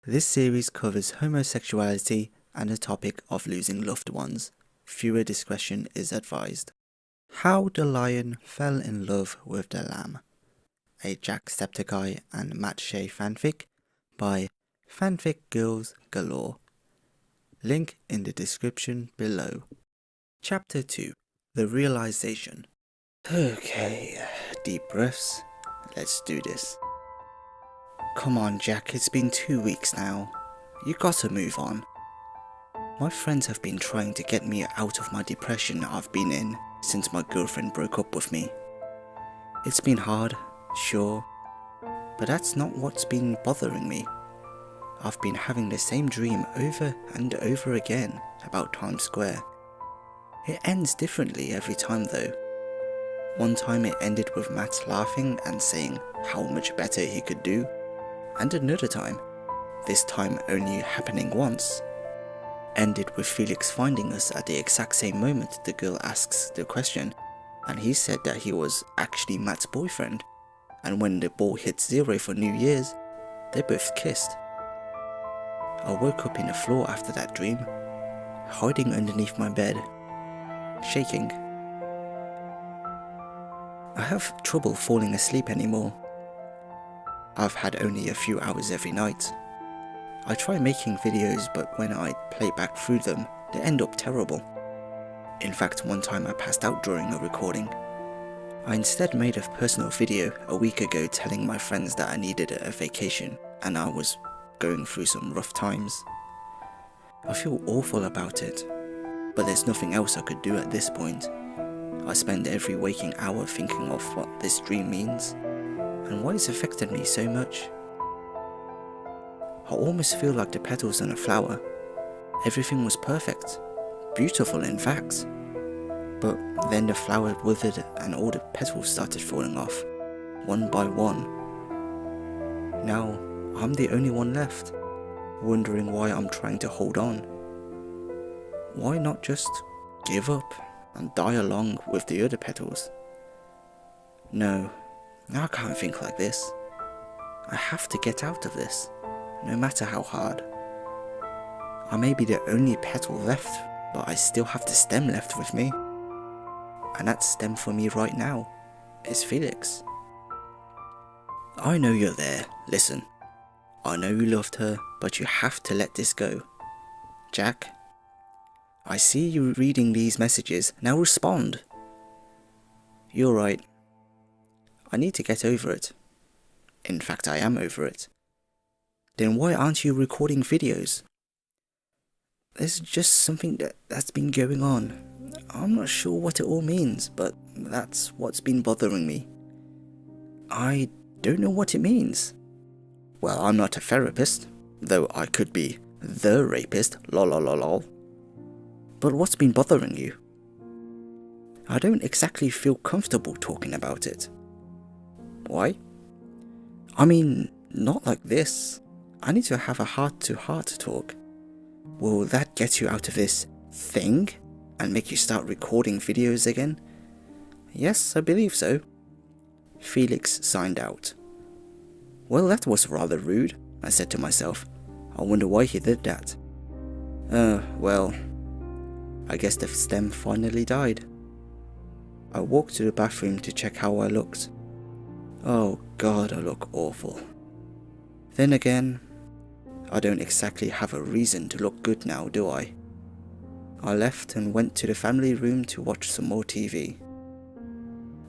This series covers homosexuality and the topic of losing loved ones. Viewer discretion is advised. How the Lion Fell in Love with the Lamb. A Jacksepticeye and Matt Shea fanfic by Fanficgirlsgalore. Link in the description below. Chapter 2. The Realization. Okay, deep breaths. Let's do this. Come on, Jack, it's been 2 weeks now. You gotta move on. My friends have been trying to get me out of my depression I've been in since my girlfriend broke up with me. It's been hard, sure, but that's not what's been bothering me. I've been having the same dream over and over again about Times Square. It ends differently every time though. One time it ended with Matt laughing and saying how much better he could do, and another time, this time only happening once, ended with Felix finding us at the exact same moment the girl asks the question, and he said that he was actually Matt's boyfriend, and when the ball hit 0 for New Year's, they both kissed. I woke up in the floor after that dream, hiding underneath my bed, shaking. I have trouble falling asleep anymore. I've had only a few hours every night. I try making videos, but when I play back through them, they end up terrible. In fact, one time I passed out during a recording. I instead made a personal video a week ago telling my friends that I needed a vacation and I was going through some rough times. I feel awful about it, but there's nothing else I could do at this point. I spend every waking hour thinking of what this dream means and why it's affected me so much. I almost feel like the petals on a flower. Everything was perfect, beautiful in fact. But then the flower withered and all the petals started falling off, one by one. Now I'm the only one left, wondering why I'm trying to hold on. Why not just give up and die along with the other petals? No, I can't think like this. I have to get out of this, no matter how hard. I may be the only petal left, but I still have the stem left with me. And that stem for me right now is Felix. I know you're there, listen. I know you loved her, but you have to let this go. Jack, I see you reading these messages, now respond. You're right. I need to get over it. In fact, I am over it. Then why aren't you recording videos? There's just something that's been going on. I'm not sure what it all means, but that's what's been bothering me. I don't know what it means. Well, I'm not a therapist, though I could be the rapist, lol. But what's been bothering you? I don't exactly feel comfortable talking about it. Why? I mean, not like this. I need to have a heart-to-heart talk. Will that get you out of this thing and make you start recording videos again? Yes, I believe so. Felix signed out. Well, that was rather rude, I said to myself. I wonder why he did that. Well, I guess the stem finally died. I walked to the bathroom to check how I looked. Oh God, I look awful. Then again, I don't exactly have a reason to look good now, do I? I left and went to the family room to watch some more TV.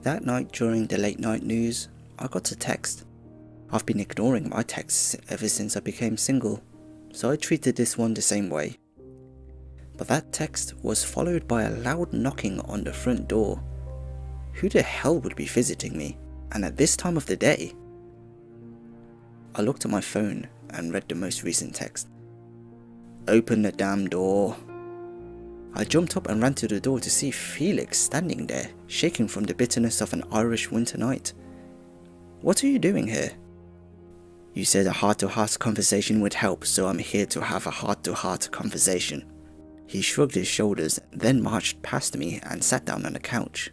That night during the late night news, I got a text. I've been ignoring my texts ever since I became single, so I treated this one the same way. But that text was followed by a loud knocking on the front door. Who the hell would be visiting me, and at this time of the day? I looked at my phone and read the most recent text. Open the damn door. I jumped up and ran to the door to see Felix standing there, shaking from the bitterness of an Irish winter night. What are you doing here? You said a heart-to-heart conversation would help, so I'm here to have a heart-to-heart conversation. He shrugged his shoulders, then marched past me and sat down on the couch.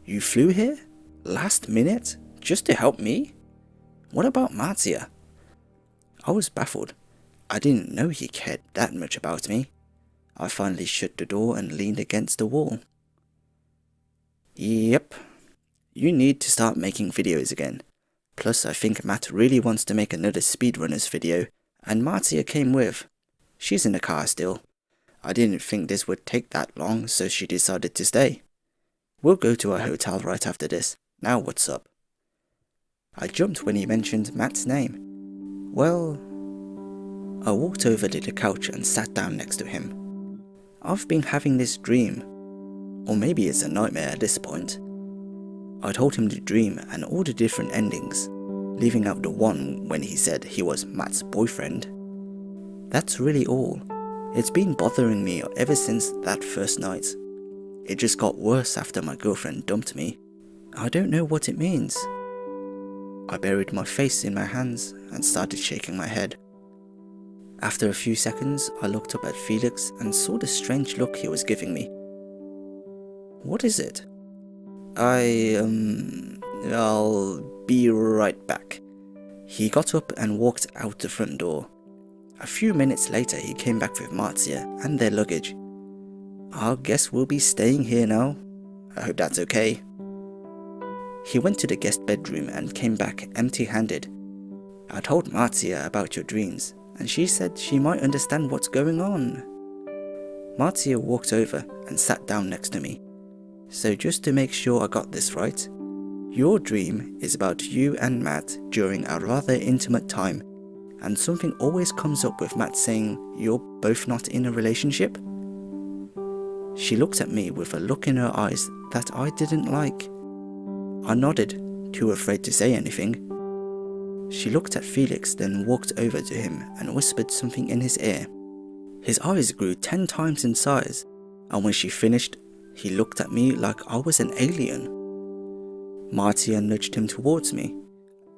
You flew here? Last minute? Just to help me? What about Marzia? I was baffled. I didn't know he cared that much about me. I finally shut the door and leaned against the wall. Yep, you need to start making videos again. Plus, I think Matt really wants to make another speedrunners video, and Marcia came with. She's in the car still. I didn't think this would take that long, so she decided to stay. We'll go to our hotel right after this. Now what's up? I jumped when he mentioned Matt's name. Well, I walked over to the couch and sat down next to him. I've been having this dream, or maybe it's a nightmare at this point. I told him the dream and all the different endings, leaving out the one when he said he was Matt's boyfriend. That's really all. It's been bothering me ever since that first night. It just got worse after my girlfriend dumped me. I don't know what it means. I buried my face in my hands and started shaking my head. After a few seconds, I looked up at Felix and saw the strange look he was giving me. What is it? I'll be right back. He got up and walked out the front door. A few minutes later, he came back with Marcia and their luggage. I guess we'll be staying here now. I hope that's okay. He went to the guest bedroom and came back empty-handed. I told Marcia about your dreams, and she said she might understand what's going on. Marcia walked over and sat down next to me. So just to make sure I got this right, your dream is about you and Matt during a rather intimate time, and something always comes up with Matt saying you're both not in a relationship? She looked at me with a look in her eyes that I didn't like. I nodded, too afraid to say anything. She looked at Felix, then walked over to him and whispered something in his ear. His eyes grew 10 times in size, and when she finished, he looked at me like I was an alien. Marcia nudged him towards me,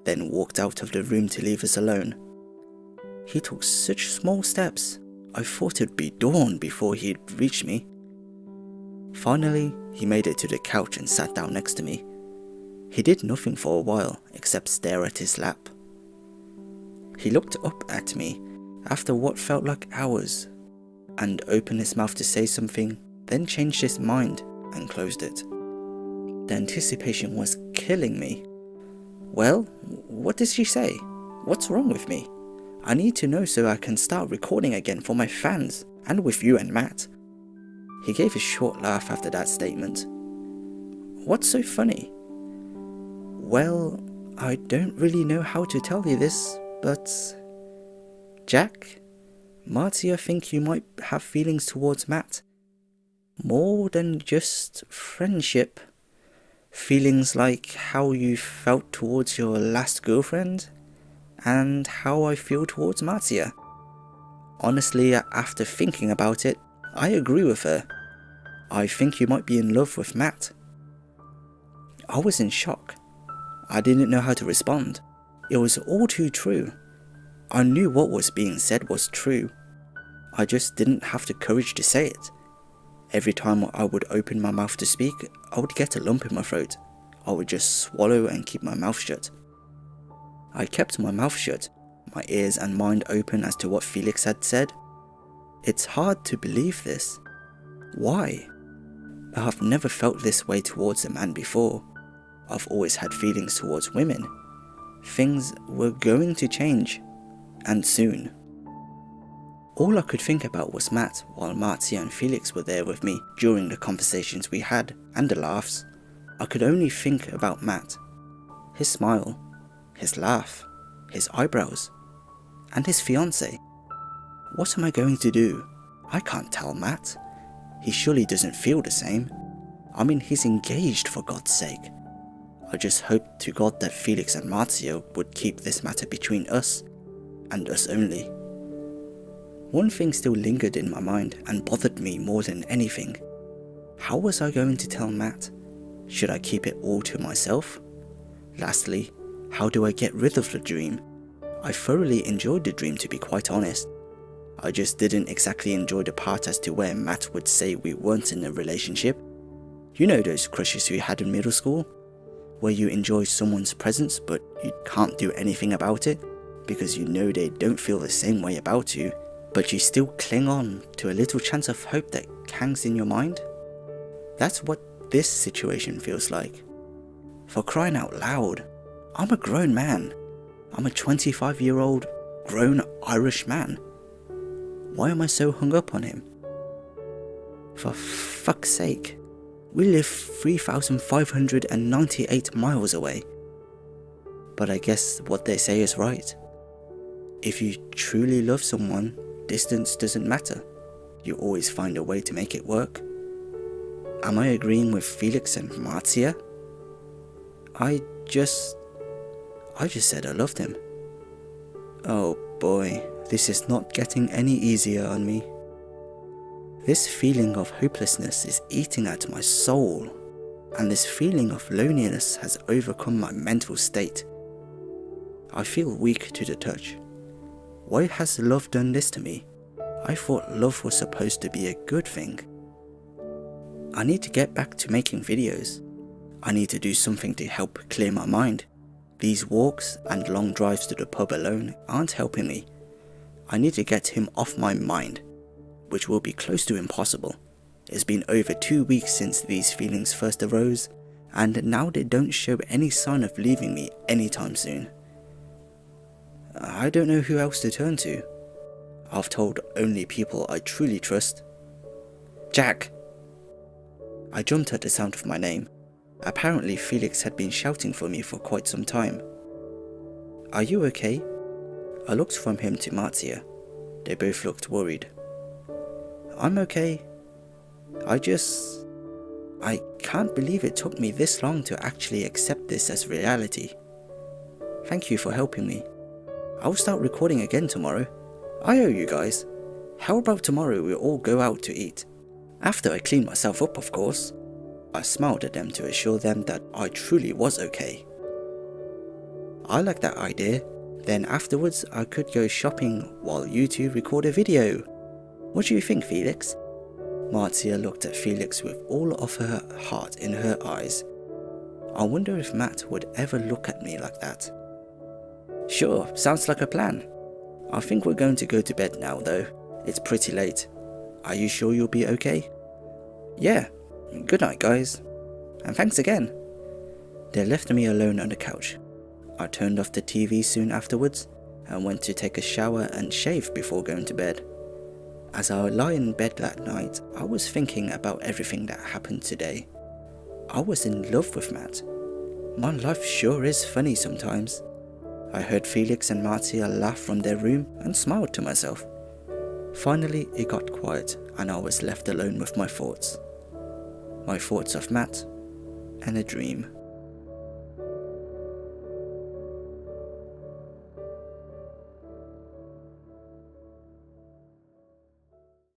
then walked out of the room to leave us alone. He took such small steps, I thought it'd be dawn before he'd reach me. Finally, he made it to the couch and sat down next to me. He did nothing for a while except stare at his lap. He looked up at me after what felt like hours and opened his mouth to say something, then changed his mind and closed it. The anticipation was killing me. Well, what did she say? What's wrong with me? I need to know so I can start recording again for my fans and with you and Matt. He gave a short laugh after that statement. What's so funny? Well, I don't really know how to tell you this, but Jack, Marcia think you might have feelings towards Matt. More than just friendship. Feelings like how you felt towards your last girlfriend, and how I feel towards Marcia. Honestly, after thinking about it, I agree with her. I think you might be in love with Matt. I was in shock. I didn't know how to respond. It was all too true. I knew what was being said was true. I just didn't have the courage to say it. Every time I would open my mouth to speak, I would get a lump in my throat. I would just swallow and keep my mouth shut. I kept my mouth shut, my ears and mind open as to what Felix had said. It's hard to believe this. Why? I have never felt this way towards a man before. I've always had feelings towards women. Things were going to change, and soon. All I could think about was Matt while Marcia and Felix were there with me during the conversations we had and the laughs. I could only think about Matt. His smile, his laugh, his eyebrows, and his fiancée. What am I going to do? I can't tell Matt. He surely doesn't feel the same. I mean, he's engaged for God's sake. I just hoped to God that Felix and Marcia would keep this matter between us, and us only. One thing still lingered in my mind and bothered me more than anything. How was I going to tell Matt? Should I keep it all to myself? Lastly, how do I get rid of the dream? I thoroughly enjoyed the dream, to be quite honest. I just didn't exactly enjoy the part as to where Matt would say we weren't in a relationship. You know those crushes we had in middle school? Where you enjoy someone's presence but you can't do anything about it? because you know they don't feel the same way about you, but you still cling on to a little chance of hope that hangs in your mind? That's what this situation feels like. For crying out loud, I'm a grown man. I'm a 25-year-old grown Irish man. Why am I so hung up on him? For fuck's sake, we live 3,598 miles away. But I guess what they say is right. If you truly love someone, distance doesn't matter. You always find a way to make it work. Am I agreeing with Felix and Marzia? I just said I loved him. Oh boy, this is not getting any easier on me. This feeling of hopelessness is eating at my soul, and this feeling of loneliness has overcome my mental state. I feel weak to the touch. Why has love done this to me? I thought love was supposed to be a good thing. I need to get back to making videos. I need to do something to help clear my mind. These walks and long drives to the pub alone aren't helping me. I need to get him off my mind, which will be close to impossible. It's been over 2 weeks since these feelings first arose, and now they don't show any sign of leaving me anytime soon. I don't know who else to turn to. I've told only people I truly trust. Jack! I jumped at the sound of my name. Apparently Felix had been shouting for me for quite some time. Are you okay? I looked from him to Marzia. They both looked worried. I'm okay. I can't believe it took me this long to actually accept this as reality. Thank you for helping me. I'll start recording again tomorrow. I owe you guys. How about tomorrow we all go out to eat? After I clean myself up, of course. I smiled at them to assure them that I truly was okay. I like that idea. Then afterwards I could go shopping while you two record a video. What do you think, Felix? Marzia looked at Felix with all of her heart in her eyes. I wonder if Matt would ever look at me like that. Sure, sounds like a plan. I think we're going to go to bed now though. It's pretty late. Are you sure you'll be okay? Yeah. Good night, guys. And thanks again. They left me alone on the couch. I turned off the TV soon afterwards and went to take a shower and shave before going to bed. As I lay in bed that night, I was thinking about everything that happened today. I was in love with Matt. My life sure is funny sometimes. I heard Felix and Marzia laugh from their room and smiled to myself. Finally, it got quiet and I was left alone with my thoughts. My thoughts of Matt and a dream.